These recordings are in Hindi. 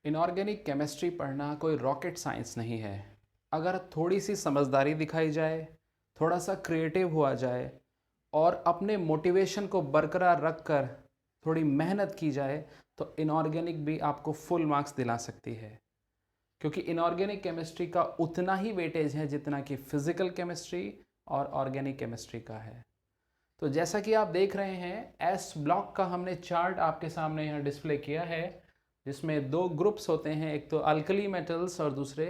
इनऑर्गेनिक केमिस्ट्री पढ़ना कोई रॉकेट साइंस नहीं है। अगर थोड़ी सी समझदारी दिखाई जाए, थोड़ा सा क्रिएटिव हुआ जाए और अपने मोटिवेशन को बरकरार रखकर थोड़ी मेहनत की जाए तो इनऑर्गेनिक भी आपको फुल मार्क्स दिला सकती है। क्योंकि इनऑर्गेनिक केमिस्ट्री का उतना ही वेटेज है जितना कि फिजिकल केमिस्ट्री और ऑर्गेनिक केमिस्ट्री का है। तो जैसा कि आप देख रहे हैं, एस ब्लॉक का हमने चार्ट आपके सामने यहाँ डिस्प्ले किया है, जिसमें दो ग्रुप्स होते हैं, एक तो अल्कली मेटल्स और दूसरे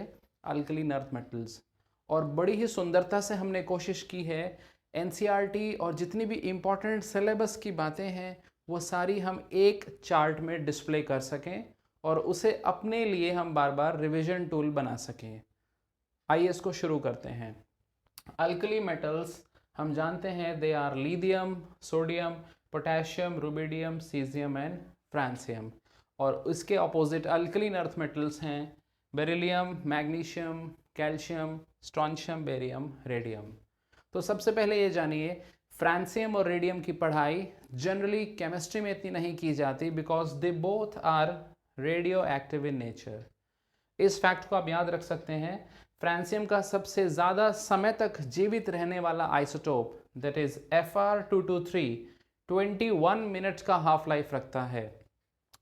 अल्कलीन अर्थ मेटल्स। और बड़ी ही सुंदरता से हमने कोशिश की है एनसीईआरटी और जितनी भी इम्पोर्टेंट सिलेबस की बातें हैं वो सारी हम एक चार्ट में डिस्प्ले कर सकें और उसे अपने लिए हम बार बार रिवीजन टूल बना सकें। आइए इसको शुरू करते हैं। अल्कली मेटल्स हम जानते हैं, they are lithium, sodium, potassium, rubidium, caesium and francium. और इसके अपोजिट अल्कलीन अर्थ मेटल्स हैं beryllium, magnesium, calcium, strontium, barium, radium. तो सबसे पहले ये जानिए, फ्रांसियम और रेडियम की पढ़ाई जनरली केमिस्ट्री में इतनी नहीं की जाती because they both are radioactive in nature. इस फैक्ट को आप याद रख सकते हैं। फ्रांसियम का सबसे ज़्यादा समय तक जीवित रहने वाला isotope that is Fr223 21 minute का हाफ लाइफ रखता है।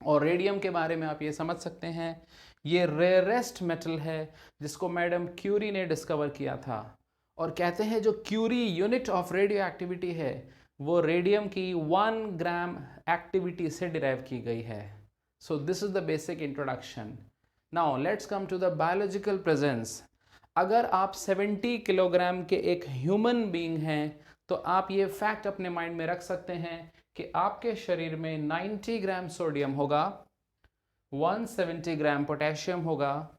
और रेडियम के बारे में आप ये समझ सकते हैं, ये रेयरेस्ट मेटल है जिसको मैडम क्यूरी ने डिस्कवर किया था। और कहते हैं जो curie unit of radioactivity है वो रेडियम की 1 ग्राम एक्टिविटी से डिराइव की गई है। So this is the basic introduction. Now let's come to the biological presence. अगर आप 70 किलोग्राम के एक ह्यूमन बीइंग हैं तो आप ये फैक्ट अपने माइंड में रख सकते हैं कि आपके शरीर में 90 ग्राम सोडियम होगा, 170 ग्राम पोटेशियम होगा,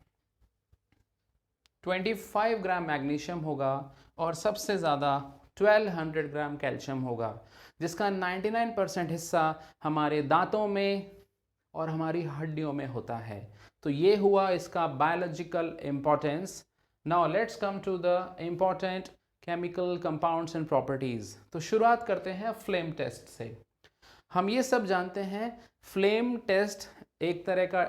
25 ग्राम मैग्नीशियम होगा और सबसे ज़्यादा 1200 ग्राम कैल्शियम होगा, जिसका 99% हिस्सा हमारे दांतों में और हमारी हड्डियों में होता है। तो ये हुआ इसका biological importance. Now let's come to the important chemical compounds and properties. तो शुरुआत करते हैं फ्लेम टेस्ट से। हम ये सब जानते हैं, फ्लेम टेस्ट एक तरह का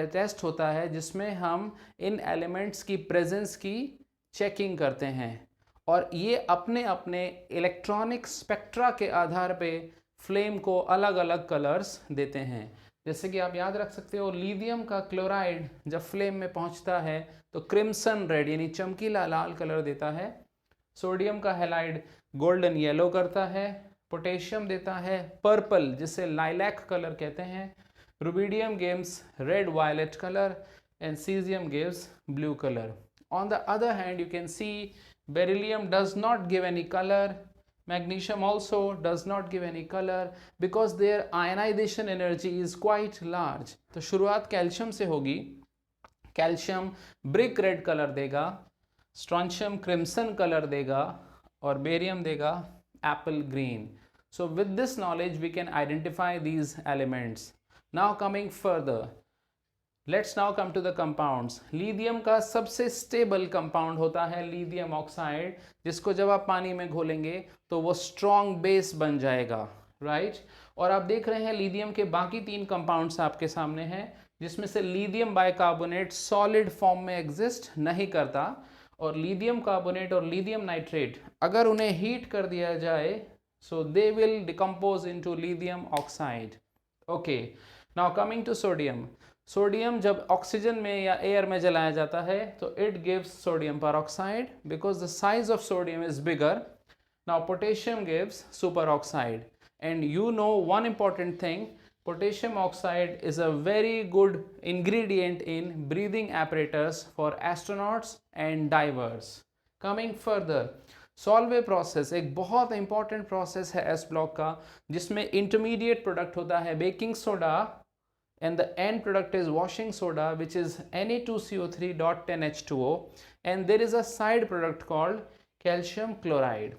टेस्ट होता है जिसमें हम इन एलिमेंट्स की प्रेजेंस की चेकिंग करते हैं और ये अपने अपने इलेक्ट्रॉनिक स्पेक्ट्रा के आधार पे फ्लेम को अलग अलग कलर्स देते हैं। जैसे कि आप याद रख सकते हो, लिथियम का क्लोराइड जब फ्लेम में पहुंचता है तो क्रिम्सन रेड यानी चमकीला लाल कलर देता है। सोडियम का हैलाइड गोल्डन येलो करता है। पोटेशियम देता है पर्पल जिसे लाइलैक कलर कहते हैं। Rubidium gives red violet color and cesium gives blue color. On the other hand, you can see beryllium does not give any color. Magnesium also does not give any color because their ionization energy is quite large. तो शुरुआत कैल्शियम से होगी। कैल्शियम ब्रिक रेड कलर देगा, स्ट्रॉन्शियम क्रिम्सन कलर देगा और बेरियम देगा Apple green. So with this knowledge we can identify these elements. Now coming further, let's now come to the compounds. Lithium का सबसे स्टेबल कंपाउंड होता है लिथियम ऑक्साइड, जिसको जब आप पानी में घोलेंगे तो वो स्ट्रॉन्ग बेस बन जाएगा, राइट। और आप देख रहे हैं लिथियम के बाकी 3 कंपाउंड्स आपके सामने हैं, जिसमें से लिथियम बाइकार्बोनेट सॉलिड फॉर्म में एग्जिस्ट नहीं करता और लिथियम कार्बोनेट और लिथियम नाइट्रेट अगर उन्हें हीट कर दिया जाए so they will decompose into lithium oxide. Okay, now coming to sodium. Sodium जब ऑक्सीजन में या एयर में जलाया जाता है तो it gives sodium peroxide because the size of sodium is bigger. Now potassium gives superoxide, and you know one important thing, potassium oxide is a very good ingredient in breathing apparatus for astronauts and divers. Coming further, Solvay process एक बहुत इंपॉर्टेंट प्रोसेस है एस ब्लॉक का, जिसमें इंटरमीडिएट प्रोडक्ट होता है baking soda and the end product is washing soda which is Na2CO3.10H2O and there is a side product called calcium chloride.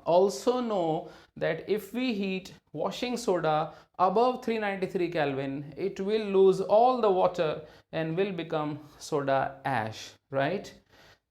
Also know that if we heat washing soda above 393 Kelvin, it will lose all the water and will become soda ash, right?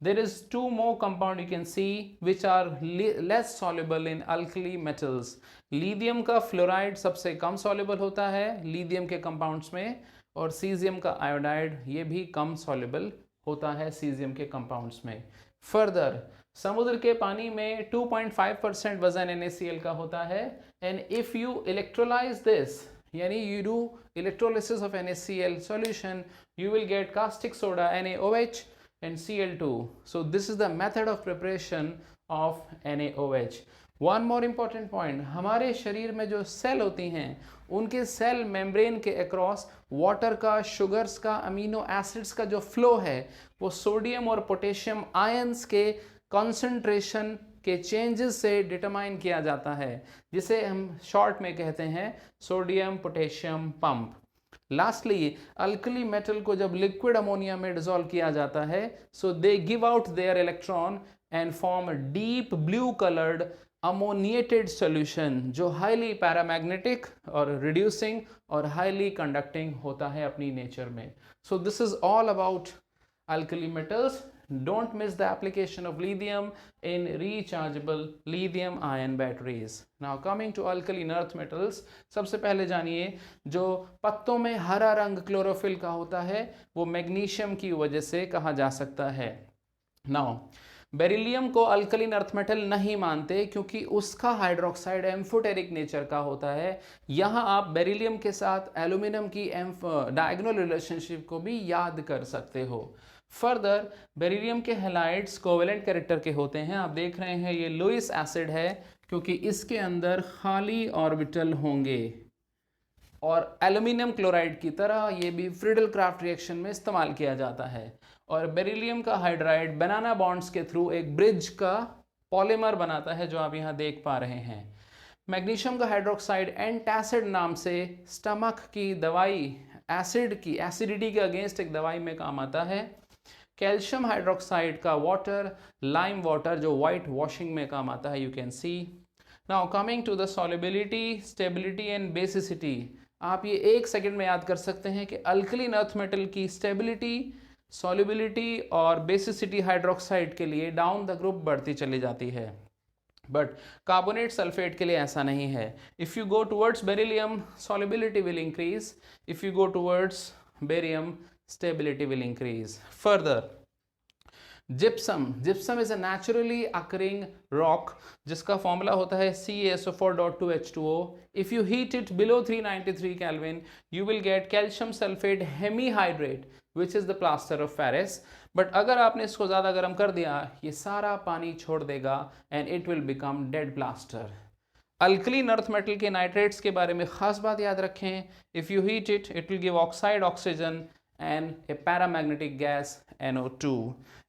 There is 2 more compound you can see which are less soluble in alkali metals, lithium का फ्लोराइड सबसे कम सॉल्युबल होता है लिथियम के कंपाउंड्स में, और सीजियम का आयोडाइड ये भी कम सॉल्युबल होता है सीजियम के कंपाउंड्स में। फर्दर समुद्र के पानी में 2.5% वजन NaCl का होता है, and if you electrolyse this, यानी you do electrolysis of NaCl solution, you will get caustic soda NaOH and Cl2. So this is the method of preparation of NaOH. One more important point, हमारे शरीर में जो सेल होती हैं उनके सेल मेम्ब्रेन के अक्रॉस वाटर का, शुगर्स का, अमीनो एसिड्स का जो फ्लो है वो सोडियम और पोटेशियम आयंस के कॉन्सेंट्रेशन के चेंजेस से डिटरमाइन किया जाता है, जिसे हम शॉर्ट में कहते हैं sodium potassium pump. Lastly alkali metal को जब लिक्विड अमोनिया में डिसॉल्व किया जाता है, so they give out their electron and form deep blue coloured ammoniated solution, जो हाईली पैरामैग्नेटिक और रिड्यूसिंग और हाईली कंडक्टिंग होता है अपनी नेचर में। सो this is all about alkali metals. Don't miss the application of lithium in rechargeable lithium ion batteries. Now coming to alkaline earth metals, सबसे पहले जानिए जो पत्तों में हरा रंग क्लोरोफिल का होता है वो मैग्नीशियम की वजह से कहा जा सकता है। Now बेरिलियम को अल्कलीन अर्थ मेटल नहीं मानते क्योंकि उसका हाइड्रोक्साइड एम्फोटेरिक नेचर का होता है। यहाँ आप बेरिलियम के साथ एल्यूमिनियम की डायगोनल रिलेशनशिप को भी याद कर सकते हो। फर्दर बेरिलियम के हैलाइड्स कोवेलेंट कैरेक्टर के होते हैं। आप देख रहे हैं ये लुईस एसिड है क्योंकि इसके अंदर खाली ऑर्बिटल होंगे, और एल्यूमिनियम क्लोराइड की तरह ये भी फ्रीडल क्राफ्ट रिएक्शन में इस्तेमाल किया जाता है। और बेरिलियम का हाइड्राइड बनाना बॉन्ड्स के थ्रू एक ब्रिज का पॉलीमर बनाता है जो आप यहाँ देख पा रहे हैं। मैग्नीशियम का हाइड्रोक्साइड एंटासिड नाम से स्टमक की दवाई, एसिड की एसिडिटी के अगेंस्ट एक दवाई में काम आता है। कैल्शियम हाइड्रोक्साइड का वाटर, लाइम वाटर, जो वाइट वॉशिंग में काम आता है, you can see. Now coming to the solubility, stability and basicity, आप ये एक सेकंड में याद कर सकते हैं कि अल्कलीन अर्थ मेटल की स्टेबिलिटी, सॉल्युबिलिटी और बेसिसिटी हाइड्रोक्साइड के लिए डाउन द ग्रुप बढ़ती चली जाती है, बट कार्बोनेट सल्फेट के लिए ऐसा नहीं है। If you go towards beryllium, solubility will increase. If you go towards barium, stability will increase. Further, gypsum is a naturally occurring rock जिसका फॉर्मूला होता है CaSO4.2H2O. If you heat it below 393 Kelvin, you will get calcium sulfate hemihydrate, which is the plaster of Paris. But अगर आपने इसको ज़्यादा गर्म कर दिया, ये सारा पानी छोड़ देगा and it will become dead plaster. Alkaline earth metal के नाइट्रेट्स के बारे में खास बात याद रखें, if you heat it, it will give oxide oxygen and a paramagnetic gas NO2.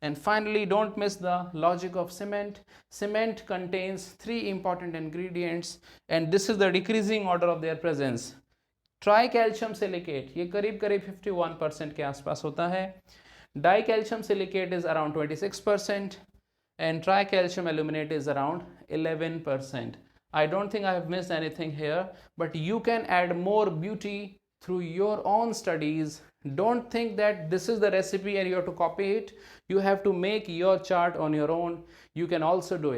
And finally, don't miss the logic of cement. Cement contains 3 important ingredients and this is the decreasing order of their presence. Tricalcium silicate ये करीब 51% के आसपास होता है, dicalcium silicate is around 26% and tricalcium aluminate is around 11%. I don't think I have missed anything here, but you can add more beauty through your own studies. Don't think that this is the recipe and you have to copy it. You have to make your chart on your own. You can also do it.